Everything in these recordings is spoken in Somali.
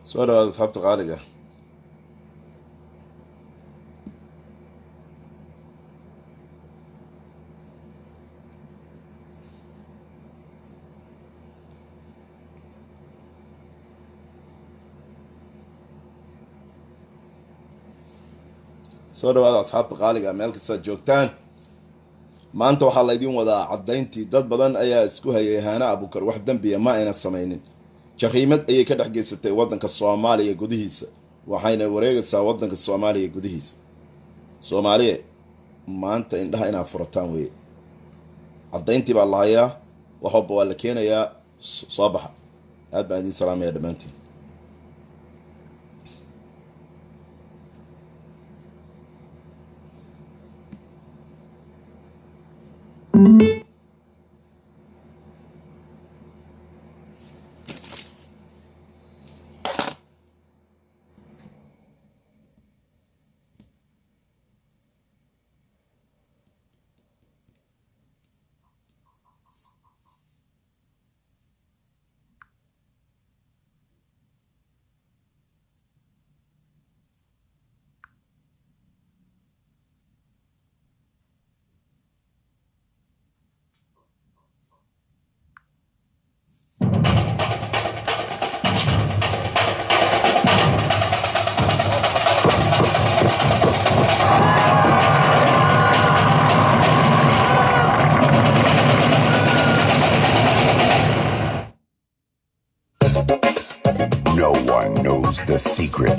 سؤال أصحاب غالية. سؤال أصحاب غالية مeel kasta joogtaan maanta waxaa la idin wadaa cadayntii dad badan ayaa isku hayay Hana Abuukar wax dambiya ma ayna samaynin jariimad ayay ka dhex geysatay wadanka Soomaaliya gudihiisa waxayna wareegaysaa wadanka Soomaaliya gudihiisa Soomaaliya maanta indhaha inaa furataan weeye cadayntii baa la hayaa waxba waa la keenayaa soo baxa aad baan idin salaamaya dhamaantiin No one knows the secret.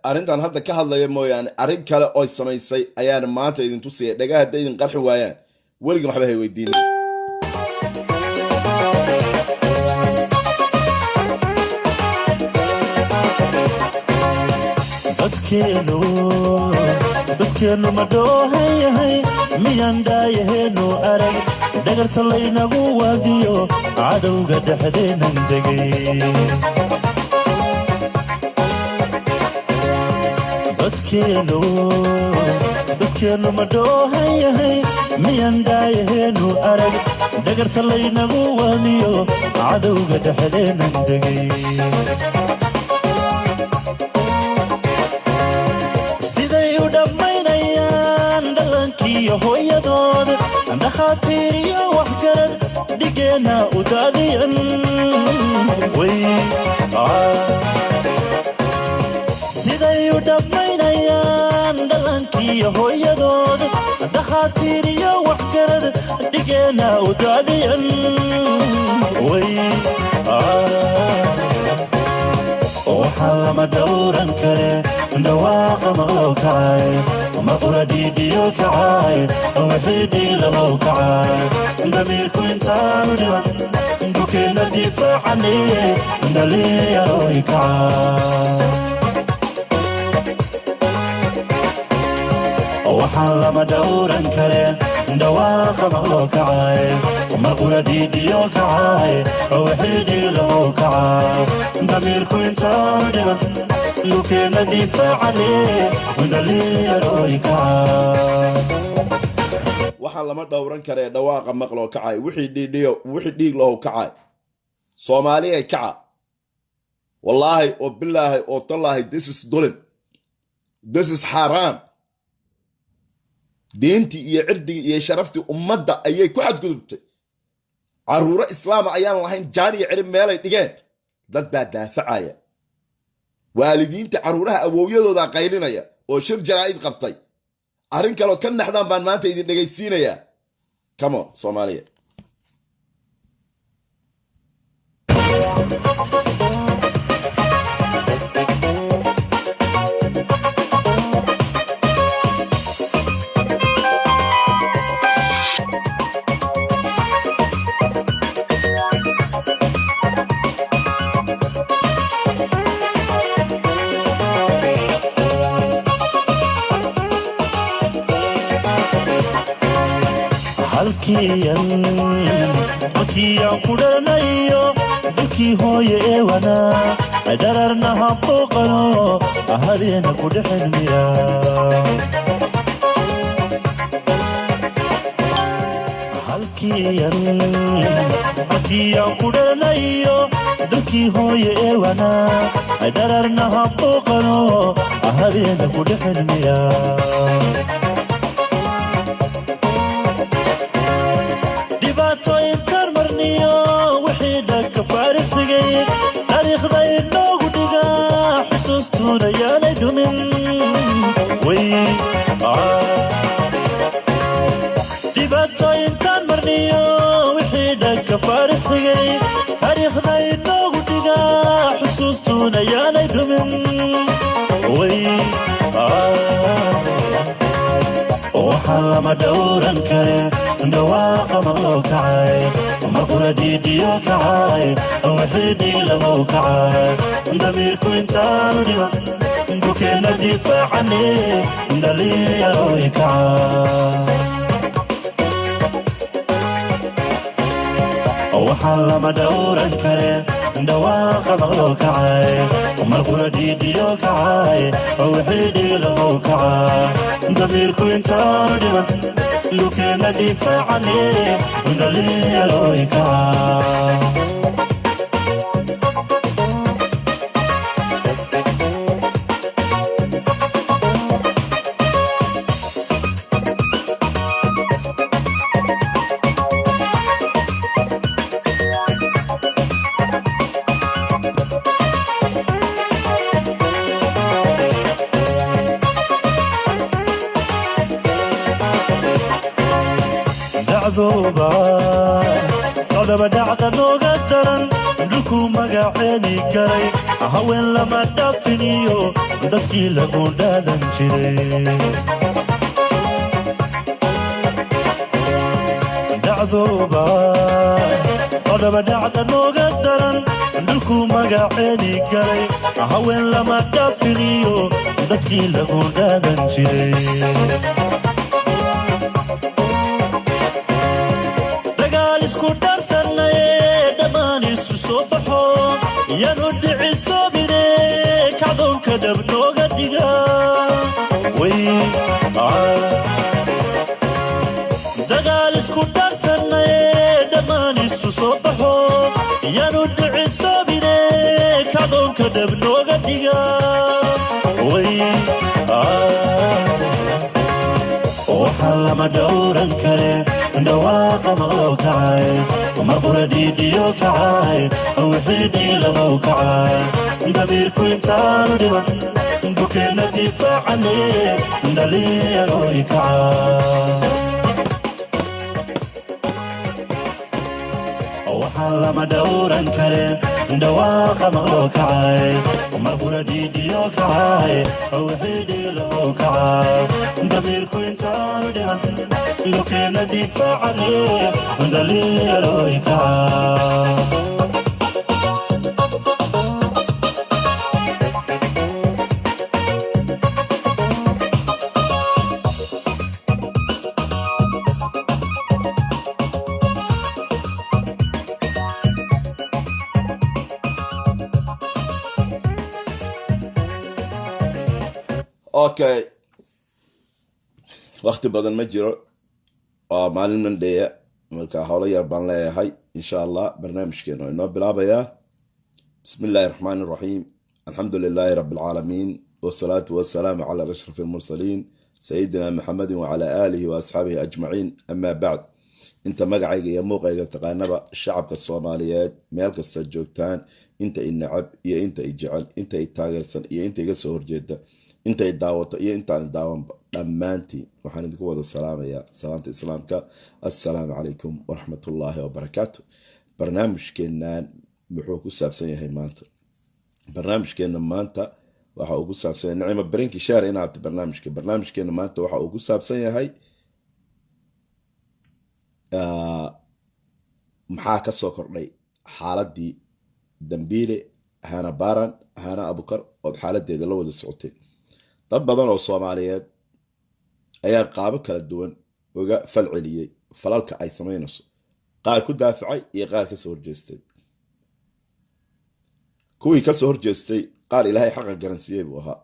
arrintan hadda ka hadlaya mooyaane arrin kale oo samaysay ayaan maanta idin tusiyay dhagaha hadday idin qarxi waayaan weligan waxba hay weydiinin dadkeenu ma dhoohan yahay miyaan dhaayaheenu arag dhagarta laynagu waadiyo cadowga dhexdeenan degay dadkeenu ma dhoohan yahay miyaan dhaayaheenu arag dhagarta laynagu waadiyo cadowga dhexdeenan degay siday u dhammaynayaan dhallaankiiyo hooyadood dhakhaatiir iyo waxgarad dhigeenna u daadiyan siday u dhammaynayaan dhallaankiiyo hooyadood dhakhaatiir iyo waxgarad dhigeenna u daadiyan waxaa lama dhowran kare dhawaaqa maqloo kacay maqura dhiidhiyo kacay wixii dhiilahow kacay damiirku intaanu dhiman dukeenna difaacane dhalinyarooy kacay waxaan lama dhowran kare dhawaaqa maqloo kacay maqura dhiidhiyo kacay wixii dhiilahow kacay damiirku intaanu dhiman dukeenna difaacane dhalinyarooy kacay waxaan lama dhowran karee dhawaaqa maqloo kacay wixii dhiig lahow kacay Soomaaliya kaca wallaahi oo billaahi oo tallaahi this is dulm this is haram diintii iyo cirdigii iyo sharaftii ummadda ayay ku xadgudubtay caruuro islaam ayaan lahayn jaan iyo cirib meelay dhigeen dad baa daafacaya waalidiinta caruuraha awowyadooda qaylinaya oo shir jaraa'id qabtay arrin kalood ka naxdaan baan maanta idin dhegaysiinayaa come on Soomaaliya halkiyan ku dhalanayo dalkii hooye ee wanaa dararna habooqano ahadeena ku dhexelmiya halkiyan ku dhalanayo dalkii hooye ee wanaa dararna habooqano ahadeena ku dhexelmiya dhibaatooyinkan marniyo wixii dhanka faarixigay taariikhda inoogu dhiga xusuustuuna yaanay dhumin dhibaatooyinkan marniyo wixii dhanka faarixigay taariikhda inoogu dhiga xusuustuuna yaanay dhumin waxaan lama dhowran kare dhawaaqa maqloo kacay maqura dhiidhiyo kacay wixii dhiilamow kacay damiirku intaanu dhiman bukeenna difaacane dhalinyarooy kacay waxaan lama dhowran kare dhawaaqa maqloo kacay maqura dhiidhiyo kacay wixii dhiilamow kacay damiirku intaanu dhiman bukeenna difaacane dhalinyarooy kacay qodaba dhacda nooga daran dhulku magaceeni garay haween lama dhaafiniyo dadkii lagu dhaadan jiray qodaba dhacda nooga daran dhulku magaceeni garay haween lama dhaafiniyo dadkii lagu dhaadan jiray isku dhaarsannaye dhammaan isu soo baxo yanu dhicisoobine kacdoonka dhab nooga dhiga dagaal isku dhaarsannaye dhammaan isu soo baxo yanu dhicisoobine kacdoonka dhab nooga dhiga waxaan lama dhowran kare dhawaaqa maqloo kacay maqura dhiidhiyo kacay wixii dhiilamow kacay damiirku intaanu dhiman bukeenna difaacane dhalinyarooy kacay waxaan lama dhowran kare dhawaaqa maqloo kacay maqura dhiidhiyo kacay wixii dhiilamow kacay damiirku intaanu dhiman bukeenna difaacane dhalinyarooy kacay okay waqti badan ma jiro waa maalin mandheya marka howlo yar baan leeyahay insha allah barnaamijkeena waa inoo bilaabayaa bismi illaahi raxmaani raxiim alxamdu lilaahi rabbi alcaalamiin wasalaatu wasalaamu calaa ashrafi almursaliin sayidina maxamedin wacalaa aalihi wa asxaabihi ajmaciin amaa bacd inta magacayga iyo muuqayga taqaanaba shacabka soomaaliyeed meel kasta joogtaan inta i nacab iyo inta i jecel inta i taageersan iyo inta iga soo horjeeda inta i daawato iyo intaan daawanba dhammaantiin waxaan idinku wada salaamayaa salaamta islaamka assalaamu calaykum waraxmatullaahi wabarakaatu barnaamijkeennan muxuu ku saabsan yahay maanta barnaamijkeena maanta waxa uu ku saabsan yahay nicmo barinki shaar inaabta barnaamijkeena maanta waxa uu ku saabsan yahay maxaa ka soo kordhay xaaladii dambiile hana baran hana abukar ood xaaladeeda la wada socotay dad badan oo soomaaliyeed ayaa qaabo kala duwan uga falceliyey falalka ay samaynayso qaar ku daafacay iyo qaar ka soo horjeestay kuwii ka soo horjeestay qaar ilaahay xaqa garansiiyey buu ahaa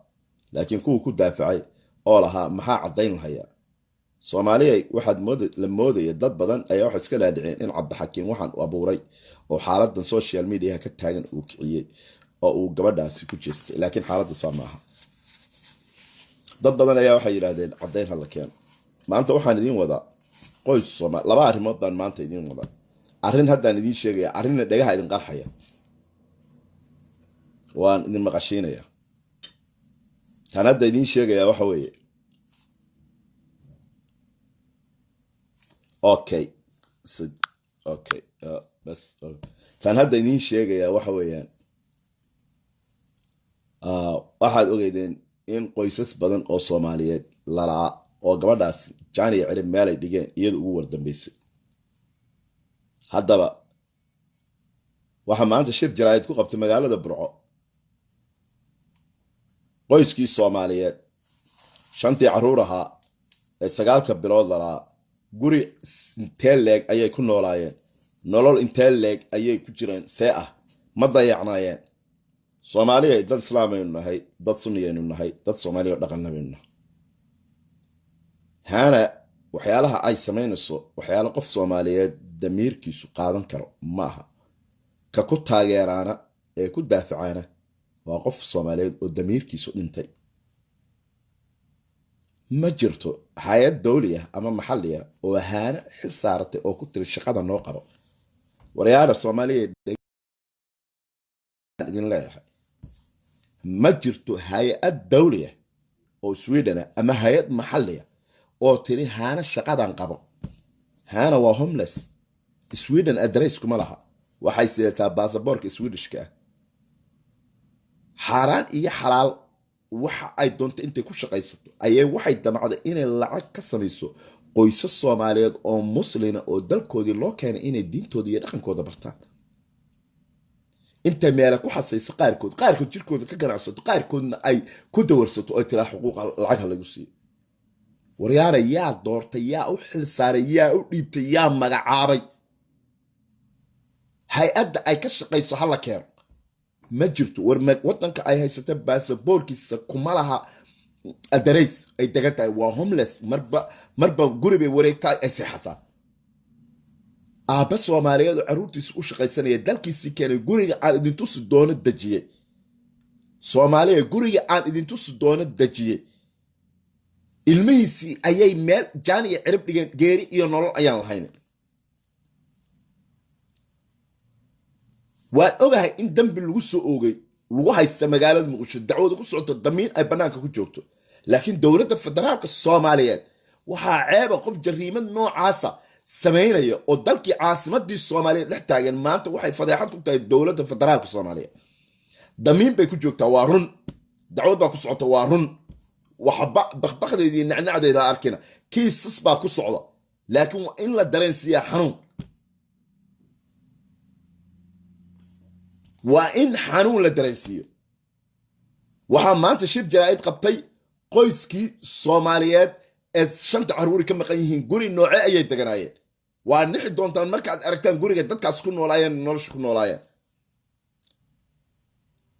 laakiin kuwii ku daafacay oo lahaa maxaa caddayn lahayaa soomaaliya waxaad la moodaya dad badan ayaa waxay iska dhaadhiceen in cabdixakiim waxaan u abuuray oo xaaladan social mediaha ka taagan uu kiciyey oo uu gabadhaasi ku jeestay laakiin xaaladda saa maaha dad badan ayaa waxay yidhaahdeen caddayn hala keeno maanta waxaan idiin wadaa qoys Soomaali laba arrimood baan maanta idiin wadaa arrin haddaan idiin sheegaya arrinna dhagaha idin qarxaya waan idin maqashiinaya tan hadda idiin sheegaya waxa weeye okay bas tan hadda idiin sheegaya waxa weeyaan waxaad ogeydeen in qoysas badan oo Soomaaliyeed lalaa oo gabadhaas jaan iyo cirib meel ay dhigeen iyada ugu wardambeysay haddaba waxa maanta shir jaraa'id ku qabtay magaalada Burco qoyskii Soomaaliyeed shantii caruur ahaa ee 9 bilood lalaa guri intee leeg ayay ku noolaayeen nolol intee leeg ayay ku jireen see ah ma dayacnaayeen Soomaaliya dad islaameynu nahay dad sunniyeynu nahay dad Soomaaliya dhaqanaynu nahay hana waxyaalaha ay sameynayso waxyaalo qof Soomaaliyeed damiirkiisu qaadan karo maaha ka ku taageerana ee ku daafacana waa qof Soomaaliyeed oo damiirkiisu dhintay ma jirto hay'ad dawli ah ama maxalli ah oo hana xil saaratay oo ku tiri shaqada noo qabo waryaara Soomaaliyeed idin leeyahay ma jirto hay'ad dawli ah oo Sweden ama hay'ad maxalli ah oo tiri hana shaqadan qabo hana waa homeless Sweden address kuma laha waxay sidataa baasaboorka Swedishka xaraan iyo xalaal waxa ay doonto intay ku shaqaysato ayay waxay damacday inay lacag ka samayso qoysas Soomaaliyeed oo muslina oo dalkoodii loo keenay inay diintooda iyo dhaqankooda bartaan inta meel ku xasayso qaarkood jirkooda ka ganacsato qaarkoodna ay ku dawarsato oo tira xuquuq lacag lagu siiyo waryaara yaa doortay yaa u xil saaray yaa u dhiibtay yaa magacaabay hay'adda ay ka shaqayso hala keeno ma jirto war wadanka ay haysata baasaboorkiisa kuma laha address ay degan tahay waa homeless marba guri bay wareegtaa ay seexataa aabba Soomaaliyeed oo caruurtiisa u shaqaysanaya dalkiisii keenay guriga aan idin tusi doono dajiyay Soomaaliya guriga aan idin tusi doono dajiyay ilmihiisii ayay meel jaan iyo cirib dhigeen geeri iyo nolol ayaan lahayn waan ogahay in dambi lagu soo oogay lagu haysta magaalada Muqdisho dacwada ku socoto damiin ay banaanka ku joogto laakiin dowladda federaalka Soomaaliyeed waxa ceeba qof jariimad noocaasa sameynaya oo dalkii caasimadii Soomaaliyeed dhex taagan maanta waxay fadeexad ku tahay dowladda federaalka Soomaaliyeed damiin bay ku joogtaa waa run dacwad baa ku socota waa run waxba baqbaqdeedii nacnacdeeda arkina kiisas baa ku socda laakiin waa in la dareensiiya xanuun waa in xanuun la dareensiiyo waxaa maanta shir jaraa'id qabtay qoyskii Soomaaliyeed ee 5 caruur ka maqan yihiin guri nooce ayay deganaayeen waa nixi doontaan markaad aragtaan guriga dadkaas ku noolaayeen nolosha ku noolaayeen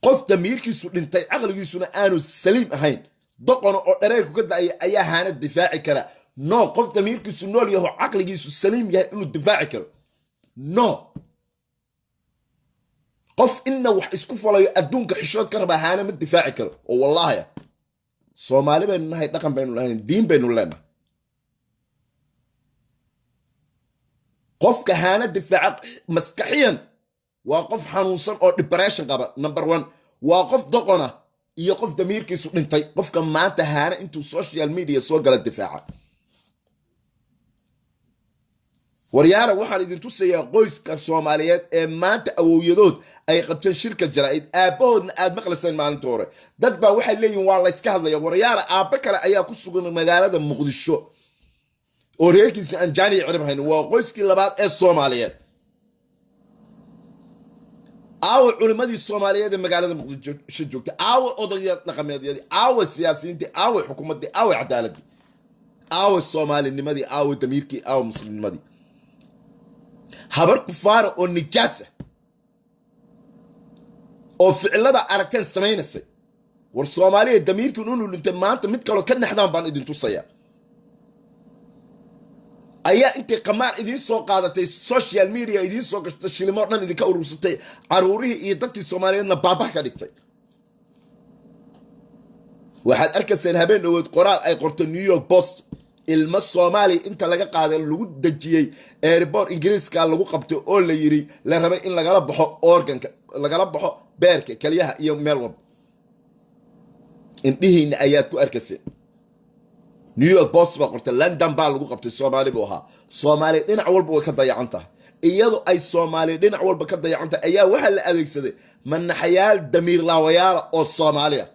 qof damiirkiisu dhintay aqligiisuna aanu saliim ahayn doqon oo dhareerku ka daayay ayaa hana difaaci kara no qof damiirkiisu nool yahay aqligiisu saliim yahay inuu difaaci karo no qof inna wax isku falayo adduunka xishood ka raba hana ma difaaci karo oo wallahi Soomaali baynu nahay dhaqan baynu lahayn diin baynu leenahay qofka hana difaac maskaxiyan waa qof xanuunsan oo depression qaba number 1 waa qof doqona iyo qof damiirkiisu dhintay qofka maanta hana intuu social media soo gala difaaca waryaara waxaan idin tusayaa qoyska Soomaaliyeed ee maanta awowyadood ay qabteen shirka jaraa'id aabahoodna aad maqlayseen maalinta hore dad baa waxay leeyihiin waa la iska hadlaya waryaara aabba kale ayaa ku sugan magaalada Muqdisho oo reerkiisa aan jaani cirib hayn waa qoyskii labaad ee Soomaaliyeed aawo culimadii Soomaaliyeed ee magaalada Muqdisho joogta aawo odayad dhaqameedyadii aawo siyaasiyiintii aawo xukuumaddii aawo cadaaladii aawo soomaalinimadii aawo damiirkii aawo muslimnimadii habar kufaara oo nijaasa oo ficilada aragteen samaynaysay war soomaaliya damiirkii inuu dhintay maanta mid kaloo ka naxdaan baan idin tusayaa ayaa intay qamaar idiin soo qaadatay social media idiin soo gashtay shilimo dhan idinka urursatay caruurihii iyo dadkii soomaaliyeedna baabah ka dhigtay waxaad arkayseen habeen dhawood qoraal ay qortay New York Post ilma Soomaali inta laga qaaday lagu dajiyay airport Ingiriiska lagu qabtay oo la yiri la rabay in lagala baxo organka lagala baxo beerka kaliyaha iyo meel walba indhihiina ayaad ku arkayseen New York Post baa qortay London baa lagu qabtay Soomaali buu ahaa Soomaali dhinac walba way ka dayacan tahay iyadoo ay Soomaali dhinac walba ka dayacan tahay ayaa waxa la adeegsaday manaxyaal damiir laawayaal oo Soomaaliya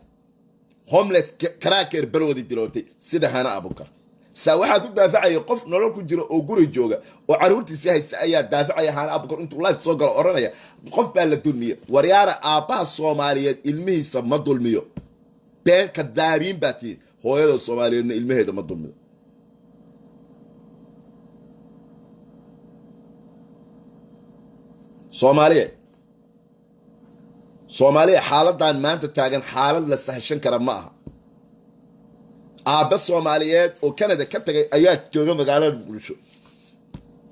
homeless cracker balwadi dilootay sida Hana Abukar saa waxa ku daafacay qof nolol ku jira oo guri jooga oo caruurtiisa haysta ayaa daafacay Hana Abukar intuu live soo galo oranaya qof baa la dulmiye waryaara aabaha Soomaaliyeed ilmihiisa ma dulmiyo been ka daariin baati hooyada Soomaaliyeedna ilmaheeda ma dulmiyo Soomaaliya xaaladan maanta taagan xaalad la sahashan kara ma aha aabba Soomaaliyeed oo Canada ka tagay ayaa jooga magaalada Muqdisho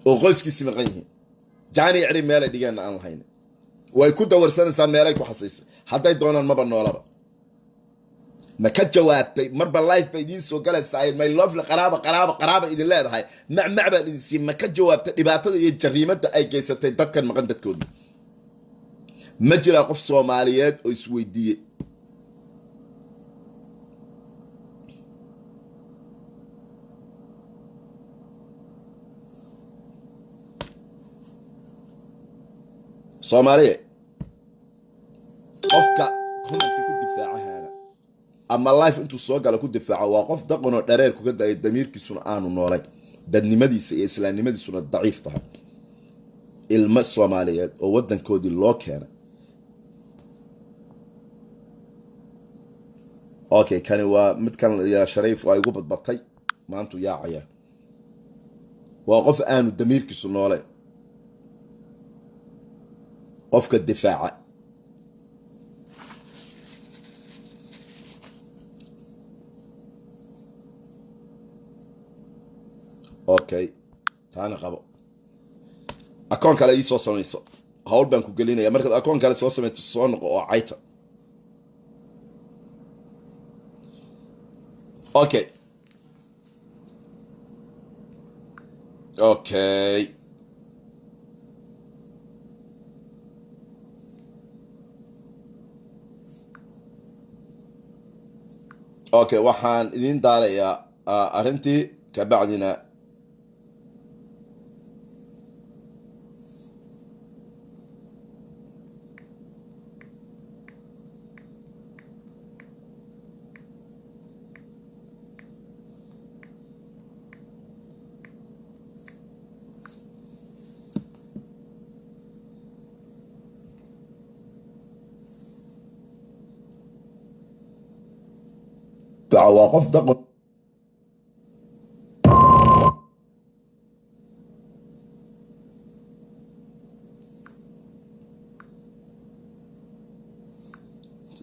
oo qoyskiisa maqan yihiin jaani ciri meel ay dhigaan aan lahayn way ku dawarsanaysaa meel ay ku xasaysay haday doonaan maba noolaba ma ka jawaabtay marba life bay idin soo galaysaa my love la qaraaba idin leedahay macmac baa idin si ma ka jawaabtay dhibaatada iyo jariimada ay geysatay dadkan maqan dadkoodii ma jira qof Soomaaliyeed oo isweydiiyay Soomaaliya qofka comment ku difaacaha ama life intuu soo gala ku difaaco waa qof daqan oo dhareer ku gaday damiirkiisuna aanu noolay dadnimadiisa iyo islaamnimadiisuna daciif tahay ilma Soomaaliyeed oo wadankoodii loo keenay okay kani waa mid kan ya Shariif waa igu badbatay maantu yaacaya waa qof aanu damiirkiisu noolay qofka difaaca okay taana qabo akoon kale ii soo samayso hawl baan ku gelinaya markaad akoon kale soo samayto soo noqo oo cayta okay waxaan idin daarayaa arrintii ka bacdina وقف دقن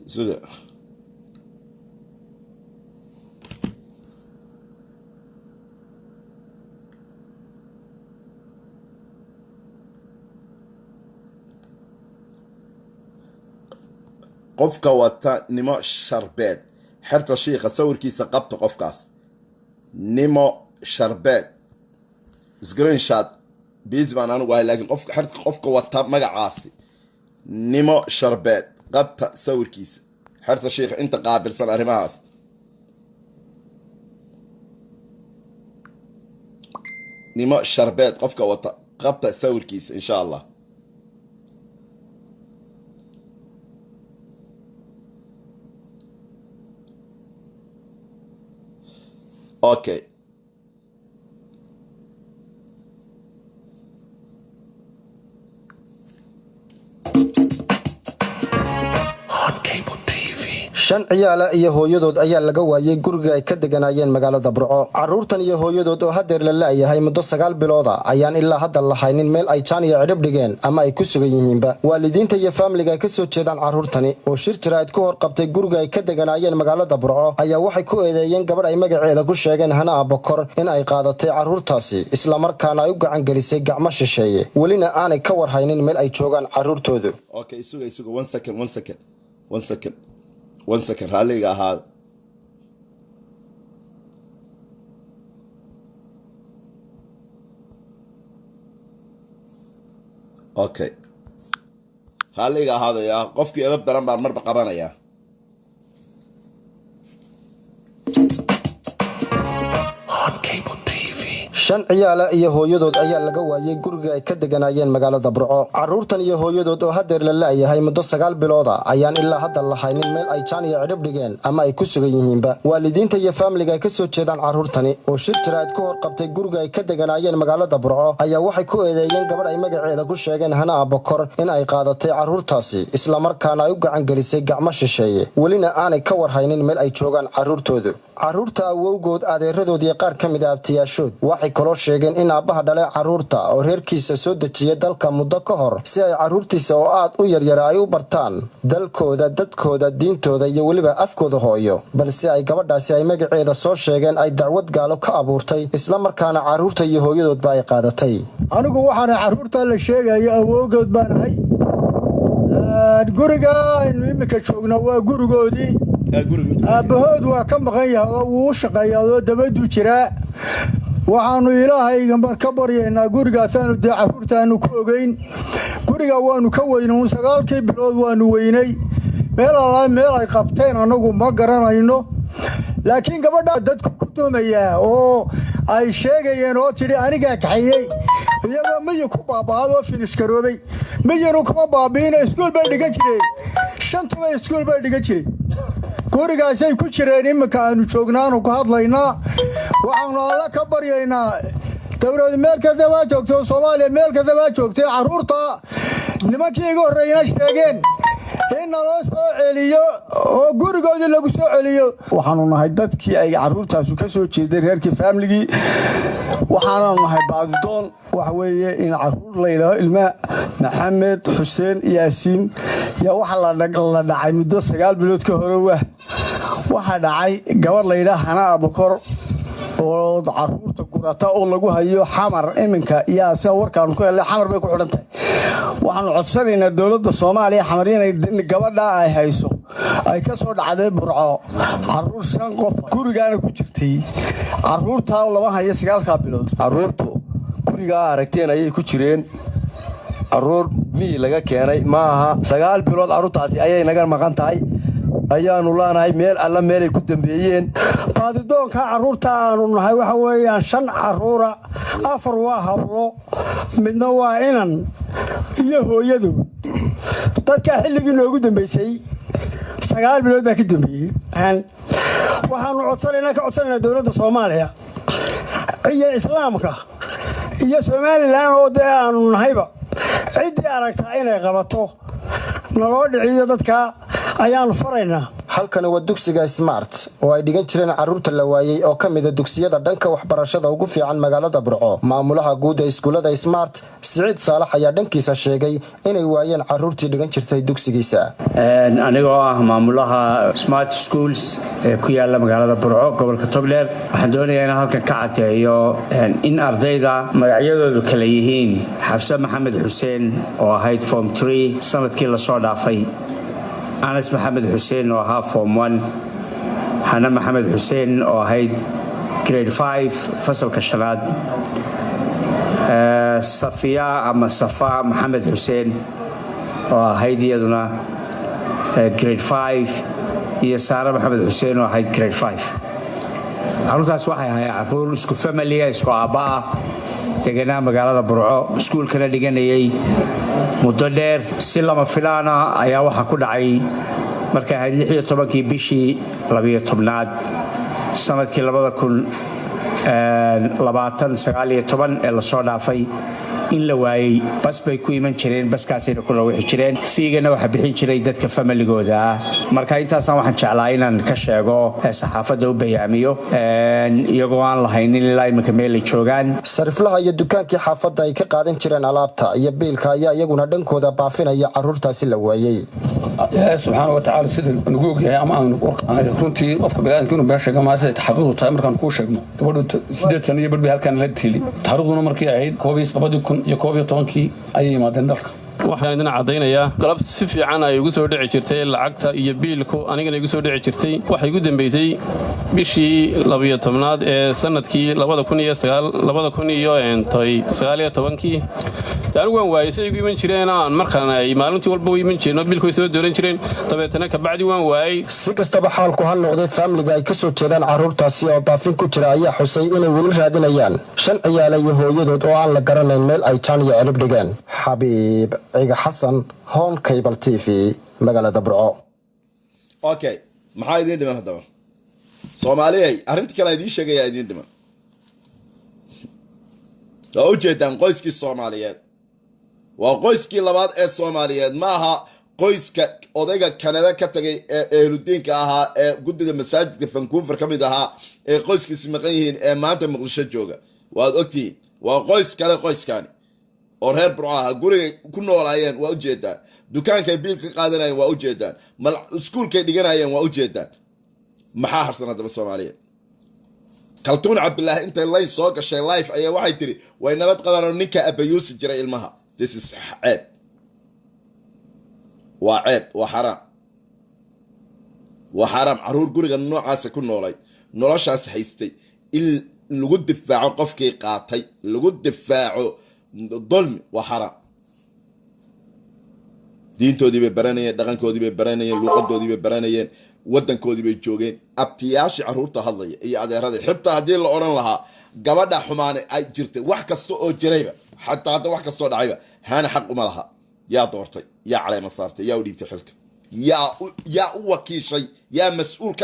سوري قفك وتا نما شربات حرت الشيخ أصور كيس قبط قفكاس نيمو شربات سكرين شات بيزبان أنا وهاي لكن حرت قفك وطاب مجا عاصي نيمو شربات قبط صور كيس حرت الشيخ أنت قابل صنع رماس نيمو شربات قفك وطاب قبط صور كيس إن شاء الله اوكي On Cable TV. shan ciyaala iyo hooyadood ayaa laga waayay guriga ay ka deganayeen magaalada Burco. Caruurtan iyo hooyadood oo hadeer la laayahay muddo 9 bilood ah ayaan ilaa hadda lahaynin meel ay jaan iyo cidhib dhigeen ama ay ku sugan yihiinba. Waalidiinta iyo family-ga ka soo jeedaan caruurtani oo shir jiraad ku hor qabtay guriga ay ka deganayeen magaalada Burco ayaa waxay ku eedeeyeen gabadh ay magaceeda ku sheegeen Hana Abukar in ay qaadatay caruurtaasi isla markaana ay u gacan gelisay gacmo shisheeye walina aanay ka warhaynin meel ay joogaan caruurtoodu. Okay, isuga 1 second raaliga ahaa. Okay, raaliga ahaadaya qofkii edab daran baan marba qabanaya. shan ciyaala iyo hooyadood ayaa laga waayay guriga ay ka deganayeen magaalada Burco. Caruurtan iyo hooyadood oo hadeer la laayahay muddo 9 bilood ah ayaan ilaa hadda lahaynin meel ay jaan iyo cidhib dhigeen ama ay ku sugan yihiinba. Waalidiinta iyo family-ga ka soo jeedaan caruurtani oo shir jiraad ku hor qabtay guriga ay ka deganayeen magaalada Burco ayaa waxay ku eedeeyeen gabadh ay magaceeda ku sheegeen Hana Abukar in ay qaadatay caruurtaasi isla markaana ay u gacan gelisay gacmo shisheeye walina aanay ka warhaynin meel ay joogaan caruurtoodu. Caruurta awowgood adeeradood iyo qaar kamid ah abtiyaashood waxay kaloo sheegeen in aabaha dhalay caruurta oo reerkiisa soo dejiyay dalka muddo ka hor si ay caruurtiisa oo aad u yaryar ay u bartaan dalkooda, dadkooda, diintooda iyo waliba afkooda hooyo, balse ay gabadhaasi ay magaceeda soo sheegeen ay dacwad gaalo ka abuurtay isla markaana caruurta iyo hooyadoodba ay qaadatay. anigu waxaan caruurta la sheegayo awowgood baan ahay. guriga aynu imika joogna waa gurigoodii. aabahood waa ka maqan yahay oo wuu shaqeeyaa oo dabadu jiraa. waxaanu ilaahayga ka baryaynaa gurigaasaanu dee caruurtaanu ku ogeyn. guriga waanu ka weynay 9 bilood waanu weynay. meel ay qabteen anagu ma garanayno. laakiin gabadha dadku ku doomaya oo ay sheegayeen oo tidhi anigaa kaxayey iyagoo miyi ku baabaadoo finish garoobay. miyinu kuma baabiina iskuul bay dhigan jireen. 5 iskuul bay dhigan jireen. gurigaasay ku jireen. imika aanu joognaanu ka hadlaynaa. waxaanu alla ka baryaynaa dowlad meel kasta waa joogto Soomaaliya meel kasta waa joogtay caruurta nimankii iga horreeyna sheegeen in loo soo celiyo oo gurigoodii lagu soo celiyo. waxaanu nahay dadkii ay caruurtaasu ka soo jeeday reerkii family-gii. waxaanu nahay baadidoon waxa weeye in caruur la yiraahdo ilma Maxamed Xuseen Yaasiin yaa waxa la dhacay muddo 9 bilood ka hor. waxa dhacay gabadh la yiraahdo Hana Abukar oo caruurta gurata oo lagu hayo xamar iminka yaa soo warkaan ku helay xamar bay ku xidhan tahay. waxaanu codsanaynaa dawladda Soomaaliya xamar inay gabadha ay hayso ay ka soo dhacday Burco caruur 5 qof gurigaana ku jirtay. caruurta laba hayo 9 bilood. caruurtu guriga aragteen ayay ku jireen. caruur mii laga keenay maaha 9 bilood caruurtaasi ayay naga maqan tahay. ayaanu laanahay meel alla meel ay ku dambeeyeen. baadidoonka caruurta aanu nahay waxa weeyaan 5 caruura, 4 waa hablo, midna waa inan iyo hooyadu. dadka xilligii noogu dambeysay 9 bilood baa ka dambeeyay. waxaanu codsanaynaa dawladda Soomaaliya iyo islaamka iyo Soomaaliland oo dee aanu nahayba cidii aragtaa inay qabato naloo dhiciyo dadka ayaanu faraynaa. halkan waa dugsiga Smart oo ay dhigan jireen caruurta la waayay oo kamid ah dugsiyada dhanka waxbarashada ugu fiican magaalada Burco. maamulaha guud ee iskuulada Smart Saciid Saalax ayaa dhankiisa sheegay inay waayeen caruurtii dhigan jirtay dugsigiisa. anigoo ah maamulaha Smart Schools ee ku yaala magaalada Burco gobolka Togdheer waxaan doonayaa in halkan ka cadeeyo in ardayda magacyadoodu kala yihiin Xafsa Maxamed Xuseen oo ahayd form 3 sanadkii la soo dhaafay, Anas Maxamed Xuseen oo ahaa form 1, Hana Maxamed Xuseen oo ahayd grade 5 fasalka 5, Safiya ama Safa Maxamed Xuseen oo ahayd iyaduna grade 5 iyo Saara Maxamed Xuseen oo ahayd grade 5. caruurtaas waxay ahaayeen caruur isku family isku aabba ah deganaa magaalada Burco iskuulkana dhiganayay muddo dheer. si lama filaana ayaa waxa ku dhacay markay ahayd 16 bishii 12aad sanadkii 2019 ee la soo dhaafay in la waayay bas bay ku iman jireen baskaasayna ku rawixi jireen fiigana waxa bixin jiray dadka familigooda ah marka intaasaan waxaan jeclaa inaan ka sheego saxaafadda u bayaamiyo iyagoo aan lahaynin ilaa iminka meel ay joogaan sariflaha iyo dukaankii xaafadda ay ka qaadan jireen alaabta iyo biilka ayaa iyaguna dhankooda baafinaya caruurtaasi la waayay subxaana watacaala sida nagu ogyahay ama aan runtii qofka biniaadamka inuu been sheega maa siday taxaqiiqdu tahay markaan kuu sheegno gabadhu 8 sano iyo barbay halkaan la tiili taariikhduna markii ahayd 2011 ayay yimaadeen dalka waxaan idin cadaynayaa galab si fiican ay ugu soo dhici jirtay lacagta iyo biilku anigana igu soo dhici jirtay waxay ugu dambeysay bishii 12aad ee sanadkii 2019 anigu waan waayay say igu iman jireen aan markaan ay maalintii walba u iman jireen biilku ay soo dooran jireen dabeetana ka bacdi waan waayay si kastaba xaalku ha noqday family ay ka soo jeedaan caruurtaasi oo baafin ku jira ayaa xusay inay weli raadinayaan 5 ciyaal iyo hooyadood oo aan la garanayn meel ay jaan iyo cirib dhigeen xabiib ciga xasan home cable tv magaalada burco okay maxaa idin dhiman hadaba Soomaaliyay arinta kale idin sheegaya idin dhiman oo jeedaan qoyskii Soomaaliyeed waa qoyskii labaad ee Soomaaliyeed maaha qoyska odayga Kanada ka tagay ee ehludiinka ahaa ee guddiga masaajidka Vancouver kamid ahaa ee qoyskiisa maqan yihiin ee maanta Muqdisho jooga waad ogtiin waa qoys kale qoyskani oo reer Burco guriga ku noolaayeen waa u jeedaan dukaanka biilka qaadanayeen waa u jeedaan mal iskuulka dhiganayeen waa u jeedaan maxaa harsan hadaba Soomaaliyeed kaltuun Cabdullah inta lay soo gashay live ayaa waxay tiri way nabad qabaan ninka abayuusi jiray ilmaha this is ceeb waa xaraam caruur guriga noocaas ku noolay noloshaas haystay in lagu difaaco qofkii qaatay lagu difaaco ظلم وحرام diintoodii bay baranayeen dhaqankoodii bay baranayeen luqadoodii bay baranayeen wadankoodii bay joogeen abtiyaashi caruurta hadlaya iyo adeerada xitaa hadii la oran lahaa gabadha xumaane ay jirtay wax kasto oo jirayba xataa hadda wax kasto dhacayba hana xaq uma laha yaa doortay yaa caleema saartay yaa u dhiibtay xilka yaa u wakiishay yaa mas'uul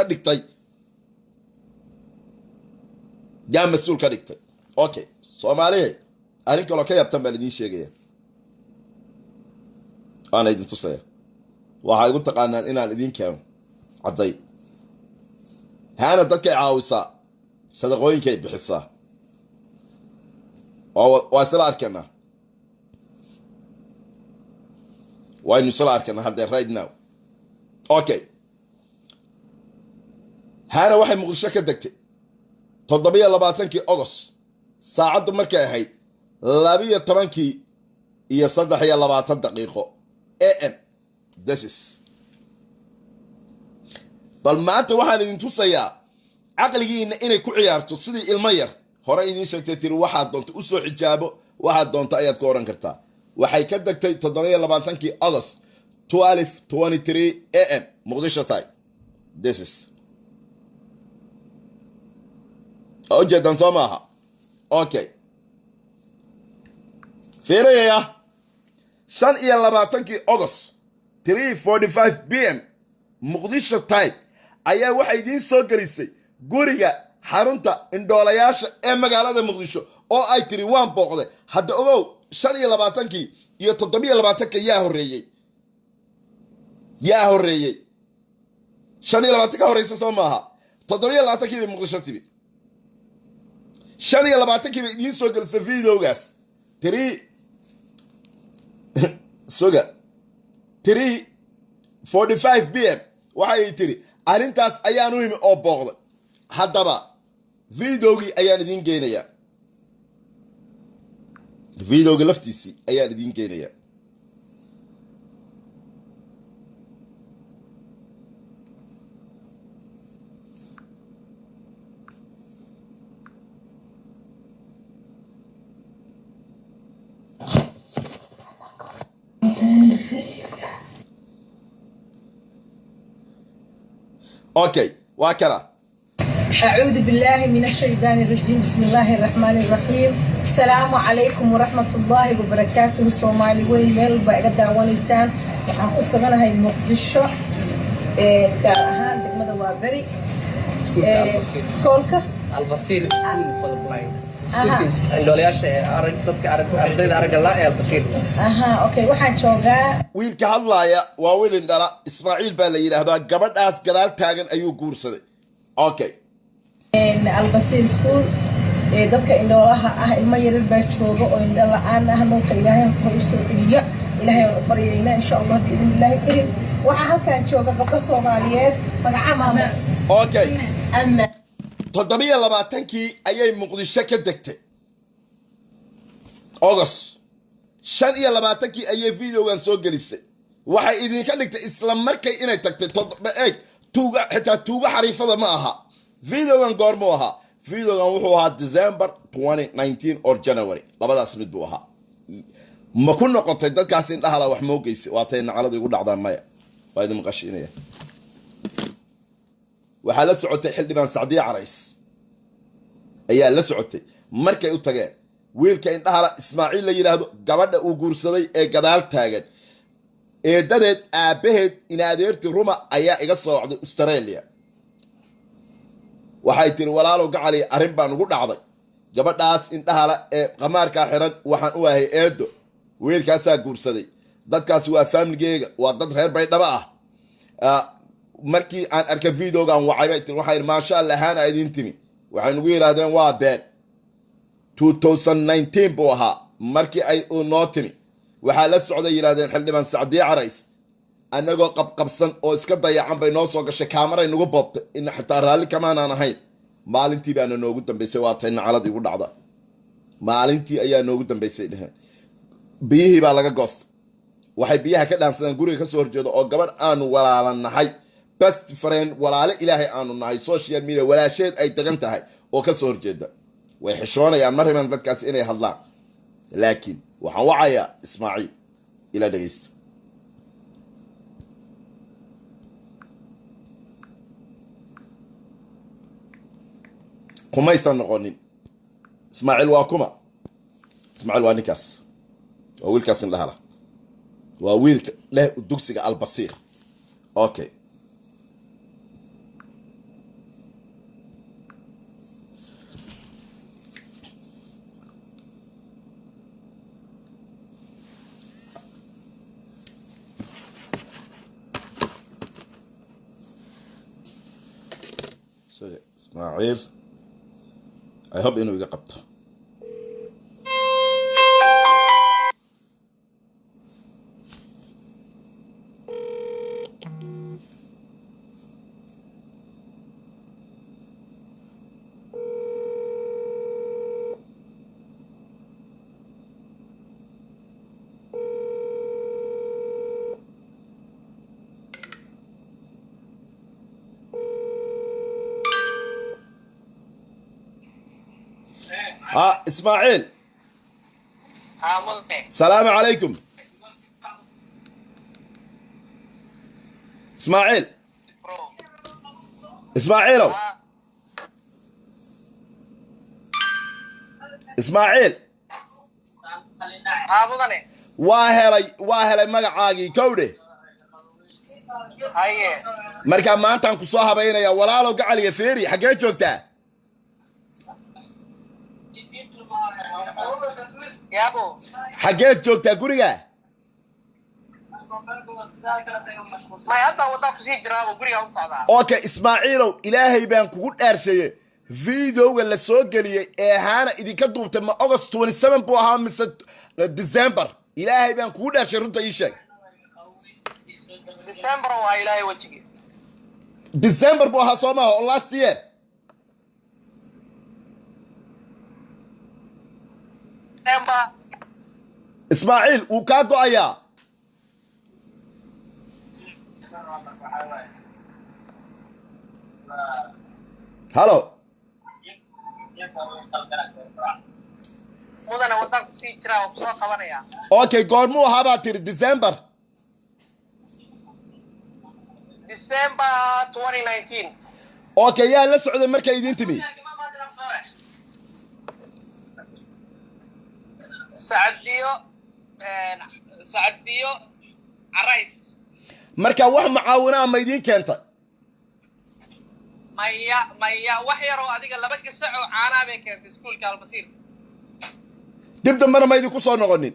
ka dhigtay okay Soomaaliyeed arrinka loo ka yaabtan baan idin sheegaya ana idin tusaya waxa igu taqaanaan inaan idin keeno caday hana dadka caawisa sadaqooyinka ay bixisaa oo isla arkana hadda right now okay hana waxay Muqdisho ka degtay 27 August saacadu markay ahayd 12 iyo 23 daqiiqo AM this is bal maanta waxaan idin tusayaa aqligiina inay ku ciyaarto sidii ilmo yar hore idin sheegtay tiri waxa doonto u soo xijaabo waxa doonto ayaad ku oran kartaa waxay ka dagtay 27 August 12:23 AM Muqdisho time this is ojeedan Soomaha okay Fereya 25 August 3:45 PM Muqdisho time ayaa waxay idin soo galisay guriga xarunta indhoolayaasha ee magaalada Muqdisho oo ay tiri waan booqday hadda ogow 25 iyo 27 yaa horeeyay 25 ka horeysa Soomaha 27 bay Muqdisho tibi 25 bay idin soo galisay videogaas 3:45 PM waxay tiri arintaas ayaan u imi oo booqday haddaba videogi ayaan idin geenayaa videoga laftiisi ayaan idin geenayaa اوكي واكرا أعوذ بالله من الشيطان الرجيم بسم الله الرحمن الرحيم السلام عليكم ورحمة الله وبركاته سومالي وين ميل بقدا ونسان waxaan ku suganahay Muqdisho gaar ahaan degmada Waaberi iskoolka Albasiir School for the Blind iskuulkiis indhoolayaasha dadka ardayda aragga la ee Albasiir okay waxaan joogaa wiilka hadlaaya waa wiil indhala Ismaaciil baa la yiraahdaa gabadhaas gadaal taagan ayuu guursaday okay Albasiir school dadka indhoolaha ah ilmo yaryar baa jooga oo indho la'aan ah marka Ilaahay wuxuu soo celiyo Ilaahay oo baryayna insha Allah biidin Ilaahay karim waxa halkaan jooga gabdho Soomaaliyeed magaca maamo okay amma 27kii ayay Muqdisho ka degtay August 25kii ayay videogan soo gelisay waxay idinka dhigtay isla markay inay tagtay tuuga xariifada ma aha videogan goormo aha videogan wuxuu ahaa December 2019 or January labadaas mid buu ahaa ma ku noqotay dadkaas in dhahala wax moogeysay waatay nacalada igu dhacdaan maya waa idin qashinaya waxa la socotay xildhibaan Sacdiye Carays ayaa la socotay markay u tageen wiilka in dhahala Ismaaciil la yiraahdo gabadha uu guursaday ee gadaal taagan ee dadeed aabaheed in adeerti Ruma ayaa iga soo wacday Australia waxay tiri walaalow gacali arrin baan ugu dhacday gabadhaas in dhahala ee qamaarka xiran waxaan u ahay eedo wiilkaasaa guursaday dadkaasi waa familygeyga waa dad reer Baydhabo ah markii aan arkay videogan wacay tiri waxay maasha Allah hana idin timi waxay nagu yiraahdeen waa been 2019 buu ahaa markii ay u noo timi waxaa la socday yiraahdeen xildhibaan Sacdiye Carays anagoo qabsan oo iska dayacan bay noo soo gashay kaamara inagu boobtay in xitaa raali kamaan aan ahayn maalintii baana noogu dambeysay waa tay nacalad igu dhacda maalintii ayaa noogu dambeysay dhaheen biyihii baa laga goostay waxay biyaha ka dhaansadeen guriga ka soo horjeedo oo gabadh aanu walaalanahay best friend walaale Ilaahay aanu nahay social media walaasheed ay tagan tahay oo ka soo horjeeda way xishoonayaan mariman dadkaas inay hadlaan laakiin waxaan wacayaa Ismaaciil ila dhageysta kumaysan noqonin Ismaaciil waa kuma Ismaaciil waa ninkaas waa wiilkaas in dhahala waa wiilka leh dugsiga Albasiir okay Ismaaciil I hope inuu iga qabto إسماعيل السلام عليكم إسماعيل إسماعيلو إسماعيل واهلي مقعاقي كودي مركا ما أنت أنكو صاحة بينا يا ولالو قعالي يا فيري حقيت جوكتا حاجات جوجتا غوريغا ما يدا ودا كسي جرا غوريغا u socda okay Ismaaciilow ilaahay baan kugu dhaarshay video la soo galiyay ee haana idinka duubtay ma August 27 buu ahaa mise December ilaahay baan kugu dhaarshay runta ii sheeg December waa ilaahay wajigi December buu ahaa Soomaa last year إسماعيل وكادو أيا هلو أوكي قرمو هاباتير ديسمبر 2019 أوكي يا لا سعود المركز يدينتمي سعديو عرايس مركا wax macaawina ma idin keentay maya wax yar oo adiga laba gasac oo caana bay keentay iskuulka Albasiir dib dambana ma idinku soo noqonin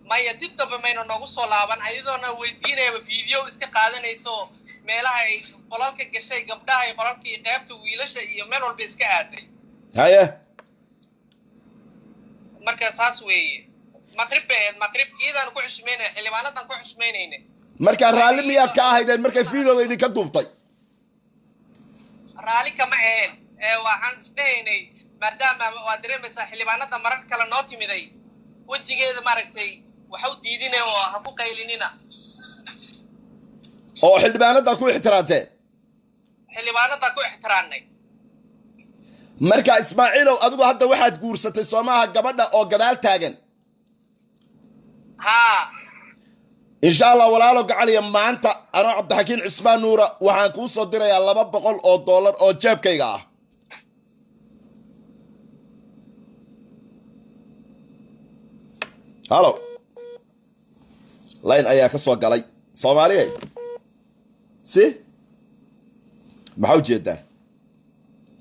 maya dib dambe mayna noogu soo laaban ayadoona weydiinayaba fiideo iska qaadanayso meelaha ay qolalka gashay gabdhaha iyo qolalkii qaybta wiilasha iyo meel walba iska aaday haye marka saas weeye maqrib maqrib iidaan ku xushmeynay xildhibaanadan ku xushmeynayna marka raalli miyaad ka ahaydeen markay fiidooda idinka duubtay raalli kama ahayn waxaan isdhahaynay maadaama waa dareemaysaa xildhibaanada marar kale noo timiday wejigeeda maaragtay waxa u diidinay oo ha ku qaylinina oo xildhibaanadaa ku ixtiraamteen xildhibaanadaa ku ixtiraamnay marka ismaaciilow adigu hadda waxaad guursatay soomaha gabadha oo gadaal taagan haa insha allah walaalo gacaliya maanta anoo cabdixakiin cismaan nuura waxaan kuu soo dirayaa $200 oo jeebkayga ah halo layn ayaa ka soo galay soomaaliya si maxaa ujeedaa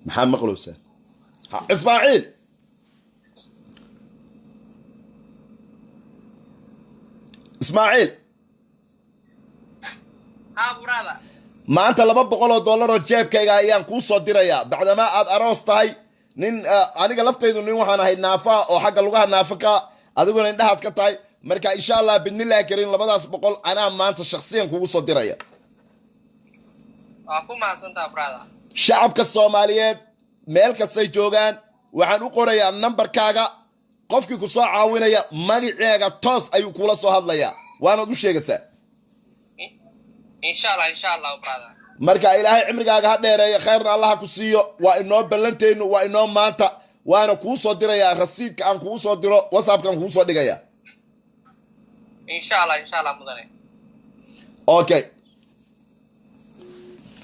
maxaa maqlowsaa ismaaciil ismaaciil haa burada maanta $200 oo jeebkayga ayaan kuu soo dirayaa bacdamaa aad aroos tahay nin aniga laftaydu nin waxaan ahay naafa oo xagga lugaha naafa ka adiguna indhahaad ka tahay marka insha allah bidnillaahi karim labadaas boqol anaa maanta shakhsiyan kugu soo diraya waa ku mahadsantaa burada shacabka soomaaliyeed meel kastay joogaan waxaan u qorayaa nambarkaaga qofkii ku soo caawinaya magaceega toos ayuu kula soo hadlayaa waanaad u sheegaysaa insha allah burada marka ilaahay cimrigaaga ha dheereeyo khayrna allaha ku siiyo waa inoo ballanteennu waa inoo maanta waana kuu soo dirayaa rasiidka aan kugu soo diro whatsappkaan kugu soo dhigaya insha allah mudane okay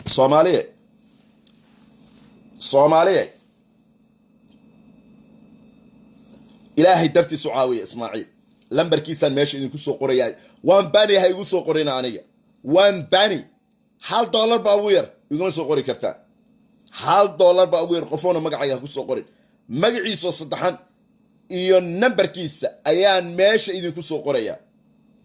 soomaaliye ilaahay dartiis u caawiya ismaaciil lambarkiisaan meesha idinku soo qorayaa waan bani ha igu soo qorina aniga waan bani $1 baa ugu yar iguma soo qori kartaan $1 baa ugu yar qofoona magacayga ha ku soo qorin magaciisoo saddexan iyo nambarkiisa ayaan meesha idinku soo qorayaa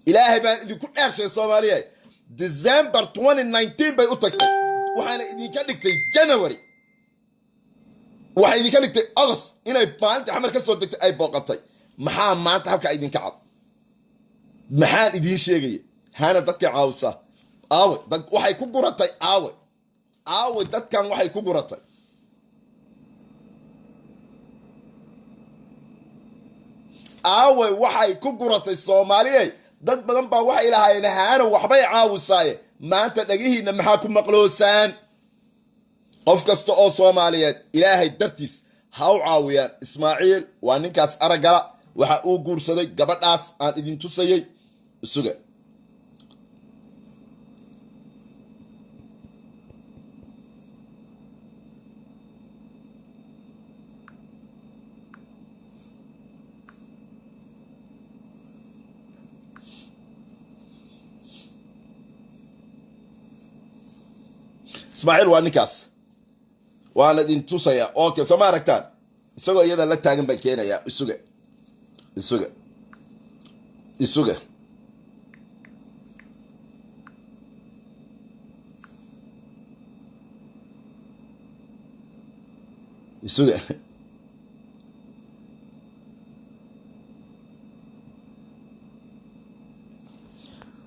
ilaahay baan idinku dhaarshay soomaaliya December 2019 bay u tagtay waxaana idinka dhigtay January waxay idinka dhigtay August inay maalinta xamar ka soo degtay ay booqatay maxaa maanta halka idinka cad maxaan idin sheegay hana dadka caawisa aawe dad waxay ku guratay aawe dadkan waxay ku guratay aawe waxay ku guratay Soomaaliyeed dad badan baa waxay lahaayeen haana waxbay caawisaaye maanta dhagihiina maxaa ku maqloosaan qof kasta oo Soomaaliyeed ilaahay dartiis ha u caawiyaan ismaaciil waa ninkaas aragala waxa uu guursaday gabadhaas aan idin tusayay suga ismaaciil waa ninkaas waana idin tusayaa okay soo ma aragtaan isagoo iyada la taagan baan keenayaa isuga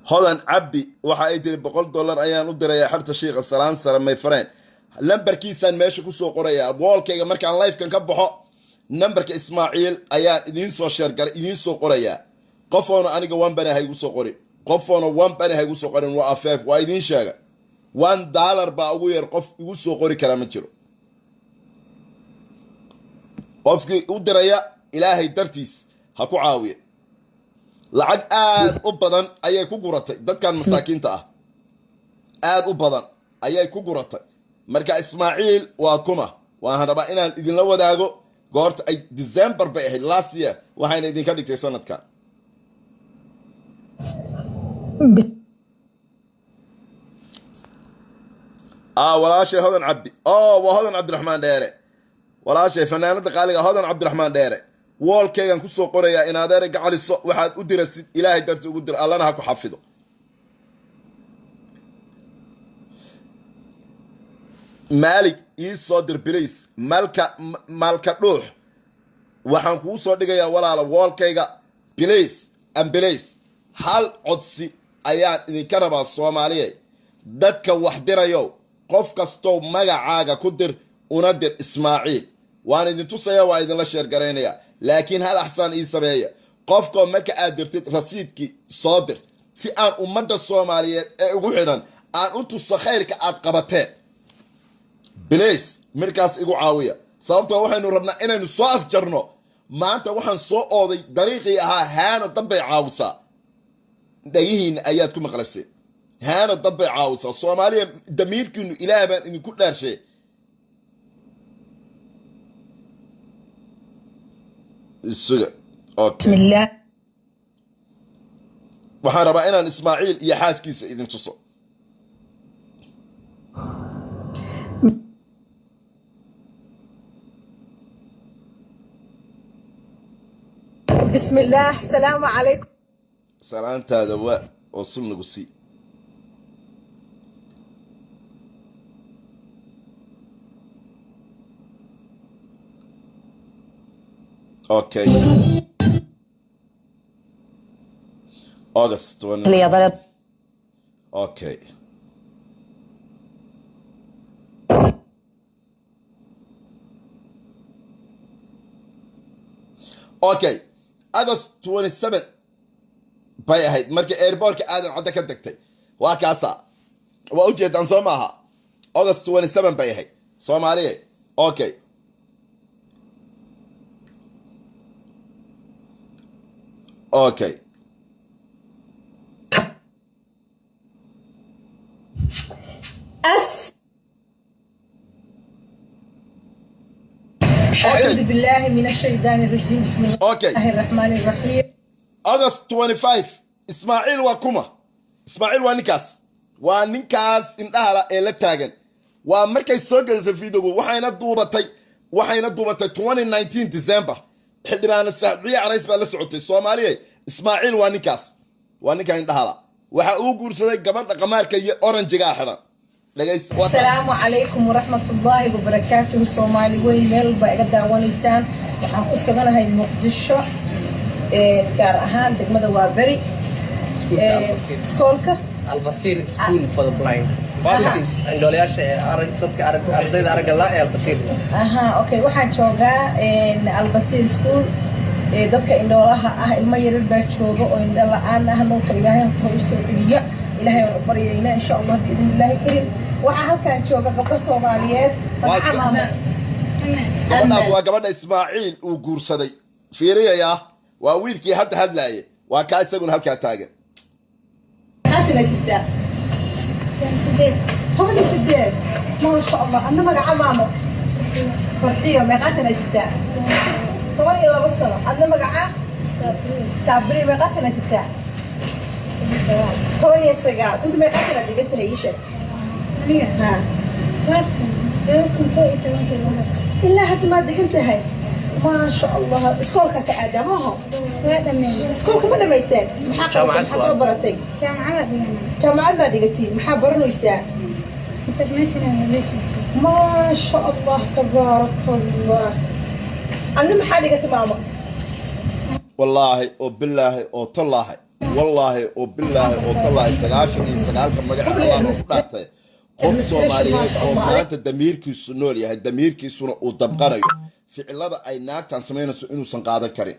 hodan cabdi waxa ay tiri $100 ayaan u dirayaa xarta shiiqa salaan sare my friend lambarkiisaan meesha ku soo qorayaa wallkayga markaan live-kan ka baxo nambarka ismaaciil ayaan idiin soo sheergalay idiin soo qorayaa qofoona aniga one ha igu soo qorin qofoona one ha igu soo qorin waa afeef waa idiin sheega $1 baa ugu yar qof igu soo qori karaa ma jiro qofkii u diraya ilaahay dartiis ha ku caawiya lacag aad u badan ayay ku guratay dadkan masaakiinta ah aad u badan ayay ku guratay marka ismaaciil waa kuma waxaan rabaa inaan idinla wadaago goorta ay December bay ahayd last year waxayna idinka dhigtay sanadkan walaashay hodan cabdi waa hodan cabdiraxmaan dheere walaashay fanaanada qaaliga hodan cabdiraxmaan dheere woolkaygan ku soo qorayaa in adeere gacaliso waxaad u dirasid ilaahay darti ugu dir allana ha ku xafido maalig ii soo dir bilays malka dhuux waxaan kuu soo dhigayaa walaala woolkayga bilays ambilays hal codsi ayaan idinka rabaa soomaaliya dadka wax dirayo qof kastoo magacaaga ku dir una dir ismaaciil waan idin tusaya waa idinla sheergaraynaya laakiin hal axsaan ii sameeya qofkoo marka aad dirtid rasiidkii soo dir si aan ummadda soomaaliyeed ee ugu xidhan aan u tuso khayrka aad qabateen bilays markaas igu caawiya sababtoo waxaynu rabnaa inaynu soo afjarno maanta waxaan soo ooday dariiqii ahaa haano danbay caawisaa dhagihiinna ayaad ku maqlaseen haano danbay caawisaa soomaaliya damiirkiinu ilaah baan idinku dhaarshay isuga bismillaah waxaan rabaa inaan ismaaciil iyo xaaskiisa idin tuso bismillaah salaamu calaykum salaantaada waa oo sulnagu sii okay August 20 okay okay August 27 bay ahayd markii airportka aadan cadda ka tagtay waa kaasa waa u jeedaan soo maaha August 27 bay ahayd Soomaaliya okay okay أعوذ بالله من الشيطان الرجيم بسم الله الرحمن الرحيم August 25 إسماعيل وكما إسماعيل ونكاس إن أهلا إلى تاجن ومركز سجل في فيديو وحين دوبتي 2019 ديسمبر حد ما نسعي عريس بالسعودية الصومالية إسماعيل ونكاس إن أهلا وحقوق رسالة قبل قمار كي أورنج جاحنا السلام عليكم ورحمة الله وبركاته الصومالي وين ميل بقدر ونسان وحن قصنا هاي مقدشة gaar ahaan degmada waa beri iskoolka albasiir school for the blind indhoolayaasha dadka ardayda aragga la ee albasiir aha okay waxaan joogaa albasiir school dadka indhoolaha ah ilmo yaryar baa jooga oo indho la'aan ah nolka ilaahay horta u soo celiya ilaahay waan u baryaynaa insha allah biidin ilaahi karim waxaa halkaan jooga gabdho soomaaliyeed gabadhaas waa gabadha ismaaciil uu guursaday fiiriyaya waa wiilkii hadda hadlaaye waa kaa isaguna halkaa taagan qaasina jirtaa toban iyo sideed maasha allah adna magaca maamo farxiyo meeqaasina jirtaa 12 sano adna magaca saabri meeqaasina jirtaa 19 inta meeqaasina dhigan tahay ii sheeg aniga warsan ilaa hadda maad dhigan tahay ما شاء الله اسكولك كأدمها اسكولك ما لما يسال محاضرة حسب برتي جامعة ما دقتي محاضرة يسال ما شاء الله تبارك الله أنا محاضرة ماما والله وبالله وطلعه والله وبالله وطلعه سقال مجال الله مفتاحته قف سوماليات أو مانت دميركيس نور يا دميركيس ودبقريه ficilada ay naagtan sameynayso inuusan qaadan karin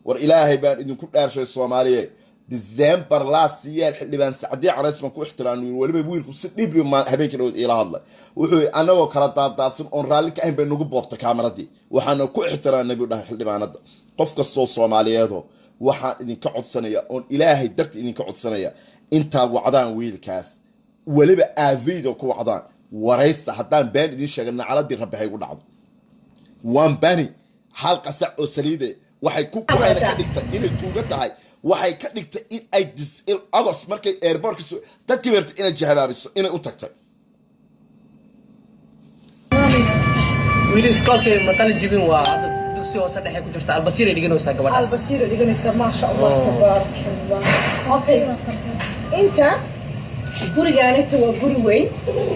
war ilaahay baan idinku dhaarshay Soomaaliyeed December last year xildhibaan Sacdi Carays baan ku ixtiraamay waliba wiilku si dhib ma habeenkii dhow ila hadlay wuxuu anagoo kala daadaasan oo raalli ka ahayn bay nagu boobtay kaameradii waxaan ku ixtiraamay buu dhahay xildhibaanada qof kastoo Soomaaliyeed waxaan idinka codsanaya oo ilaahay darti idinka codsanaya inta wacdaan wiilkaas waliba aavido ku wacdaan waraysta haddaan been idin sheegana caladii rabbi hay ugu dhacdo وان باني حلقة ساعة وسليدة waxay ka dhigtay inay tuuga tahay waxay ka dhigtay in ay August markay airportka dadkii beertay inay jahabaabiso inay u tagtay wiil iskoolkay ma kala jibin waa dugsi hoose dhexe ku jirta albasiir ay dhiganaysaa gabadhaas albasiir ay dhiganaysaa ma sha Allah tabaarak Allah okay inta gurigaanita waa guri weyn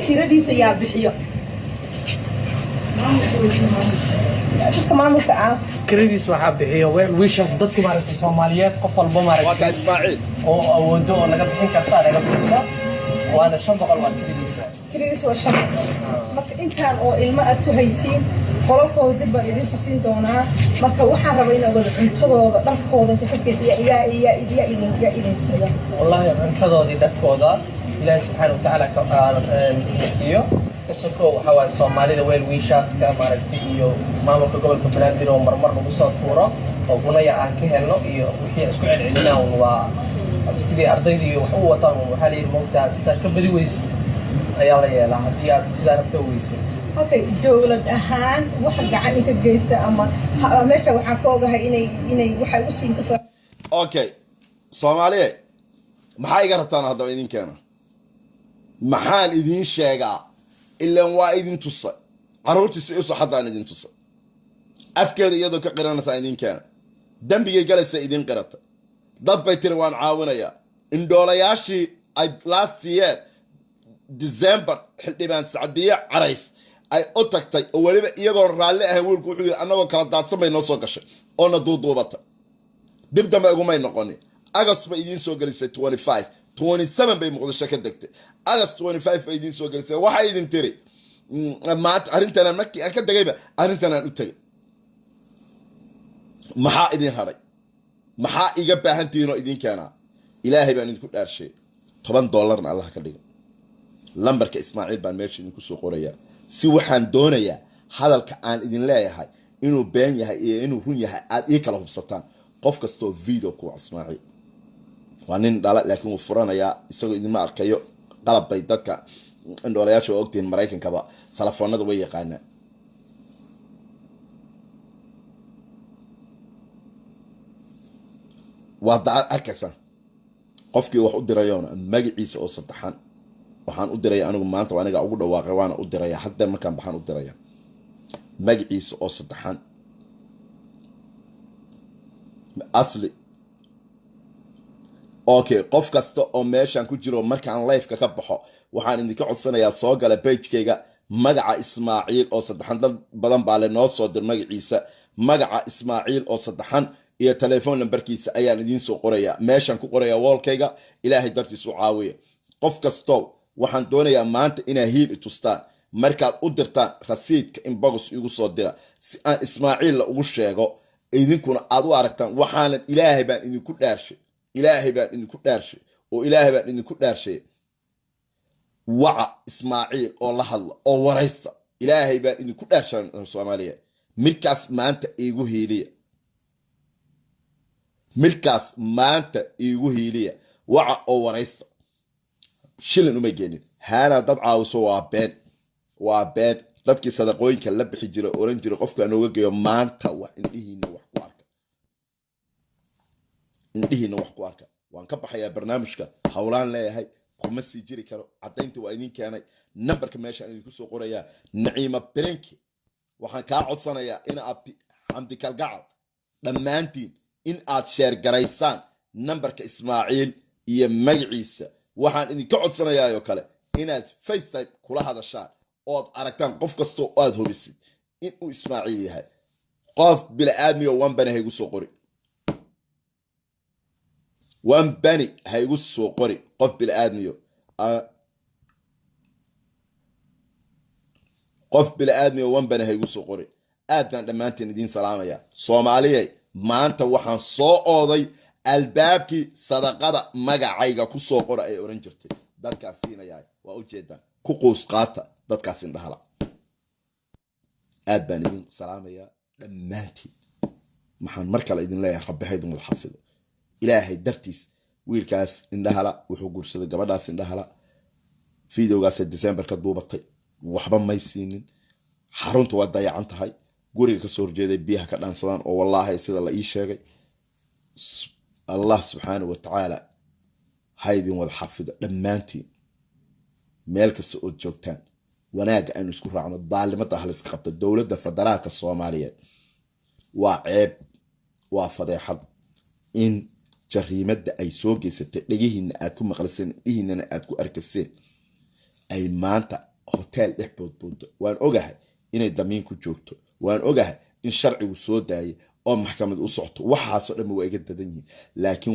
kiradiisa yaa bixiyo maamulka kiradiis waxaa bixiyo wiishaas dadku maaragtay Soomaaliyeed qof walba maaragtay waa ka Ismaaciil oo awoodo oo laga bixin karta laga bixiso waana 500 waa kiradiis waa 500 marka intaan oo ilmo aad ku haysiin qolkooda dib baa idin tusin doonaa marka waxaan rabaa inaan wada cuntadooda dharkooda inta ka fiidiya idin siiyo wallahi cuntadoodii dharkooda ilaahay subxaanahu wa tacaala ka siiyo kasoo waxa waa Soomaalida weel wiishaaska maaragtay iyo maamulka gobolka Banaadir oo marmar lagu soo tuuro oo bunaya aan ka helno iyo wixii isku celcelinaa waa sidii ardaydii wax u wataan waxa la yiri moogtaa ka bari weyso ayaa la yeelaa haddii aad sidaa rabto weyso okay dawlad ahaan waxa gacan ka geysta ama meesha waxaan ka ogahay inay waxay u siin kasoo okay Soomaaliye maxay iga rabtaan hadaba idin keena maxaan idin sheegaa ilaan waa idin tusay caruurtiisa isu xataan idin tusay afkeeda iyadoo ka qiranaysa idin keena dambigay galaysa idin qirata dad bay tiri waan caawinayaa indhoolayaashii ay last year December xildhibaan Saadiya Carays ay u tagtay oo waliba iyagoo raalli ah wiilku wuxuu yiri anagoo kala daadsan bay noo soo gashay oo na duuduubata dib dambe ugu may noqonin August bay idin soo galisay 25 27 bay Muqdisho ka degtay August 25 bay idin soo galisay waxa idin tiri maad arintana markii aan ka dagayba arintana u tagay maxaa idin haray maxaa iga baahantiino idin keena ilaahay baan idinku dhaarshay $10 Allah ka dhigo lambarka Ismaaciil baan meesha idinku soo qoraya si waxaan doonayaa hadalka aan idin leeyahay inuu been yahay iyo inuu run yahay aad ii kala hubsataan qof kasto video ku Ismaaciil waa nin dhala laakiin uu furanayaa isagoo idinma arkayo qalab bay dadka indhoolayaasha oo ogtiin Mareykankaba telefoonada way yaqaanaan waa daad arkaysan qofkii wax u dirayoona magaciisa oo saddexan waxaan u diray anigu maanta waa aniga ugu dhawaaqay waana u diray hadda markaan baxan u diray magaciisa oo saddexan asli okay qof kasta oo meeshan ku jiro markaan live ka baxo waxaan idinka codsanayaa soo gala page-kayga magaca Ismaaciil oo saddexan dad badan baa le noo soo dir magaciisa magaca Ismaaciil oo saddexan iyo telephone numberkiisa ayaan idin soo qorayaa meeshan ku qorayaa wallkayga ilaahay dartiisu caawiya qof kasto waxaan doonayaa maanta inaa hiil i tustaan markaad u dirtaan rasiidka inbox igu soo dira si aan Ismaaciil ugu sheego idinkuna aad u aragtaan waxaan ilaahay baan idinku dhaarshay oo ilaahay baan idinku dhaarshay waca Ismaaciil oo la hadla oo waraysta ilaahay baan idinku dhaarshay Soomaaliya markaas maanta iigu hiiliya waca oo waraysta shilin uma geenin haana dad caawiso waa been dadkii sadaqooyinka la bixi jiray oran jiray qofka aan uga geeyo maanta wax indhihiina wax ku arka waan ka baxayaa barnaamijka hawlaan leeyahay kuma sii jiri karo cadaynta waa idin keenay numberka meesha aan idinku soo qorayaa Naciima Brenki waxaan kaa codsanayaa in aad Xamdi Kalgacal dhammaantiin in aad share garaysaan numberka Ismaaciil iyo magaciisa waxaan idinka codsanayaa oo kale inaad FaceTime kula hadashaan oo aad aragtaan qof kasto oo aad hubisid in uu Ismaaciil yahay qof bila aadmi oo wanbana haygu soo qori wanbani haygu soo qori qof bila aadmi oo wanbana haygu soo qori aad baan dhammaantiin idin salaamayaa Soomaaliyeey maanta waxaan soo ooday albaabkii sadaqada magacayga ku soo qora ay oran jirtay dadkaas siinayay waa u jeedaan ku qoys qaata dadkaas indhahala aad baan idin salaamayaa dhammaantiin maxaan mar kale idin leeyahay rabbi haydin wada xafido ilaahay dartiis wiilkaas indhahala wuxuu guursaday gabadhaas indhahala fiidowgaas December ka duubatay waxba may siinin xaruntu waa dayacan tahay guriga ka soo horjeeday biyaha ka dhaansadaan oo wallaahi sida la ii sheegay Allah subhanahu wa ta'ala haydin wada xafido dhammaantiin meel kasta oo joogtaan wanaaga aan isku raacno daalimada hal iska qabta dawladda federaalka Soomaaliyeed وعيب وفضيحة إن جريمة أي سوق ستة لجيهن أتكو مقلسين لجيهن أتكو أركسين أي مانتا هوتيل إحبوت بود وأن أوجه إن الدمين كجوكتو وأن أوجه إن شرعي وسوداي أو محكمة وصعته وحاصل لما وجد دنيا لكن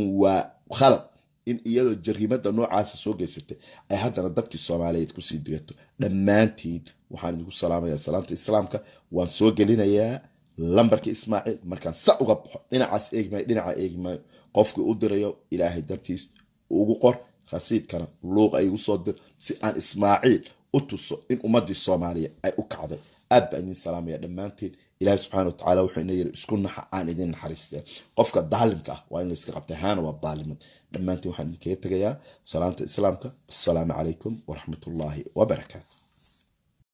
وخلط إن إياه جريمة نوع عاس سوق ستة أي هذا ردت الصومالية تكسي ديتو لما أنتين وحنا نقول سلام يا سلامة إسلامك وأن سوق لنا يا لمبرك إسماعيل مركان سأقب لنا عاس إجماع لنا إجماع قفك أدريو إلهي درتيس وقر رصيد كان لوغ أي وصدر سئان إسماعيل أتصو إن أمد الصومالية أي أكعد أب أن السلام يا لما أنتين إلهي سبحانه وتعالى وحنا يسكننا حقان إذن حريسته قفك الظالمك وإن لسكبتهان والظالم لما أنت وحنا كي تجيا سلامة إسلامك السلام عليكم ورحمة الله وبركاته.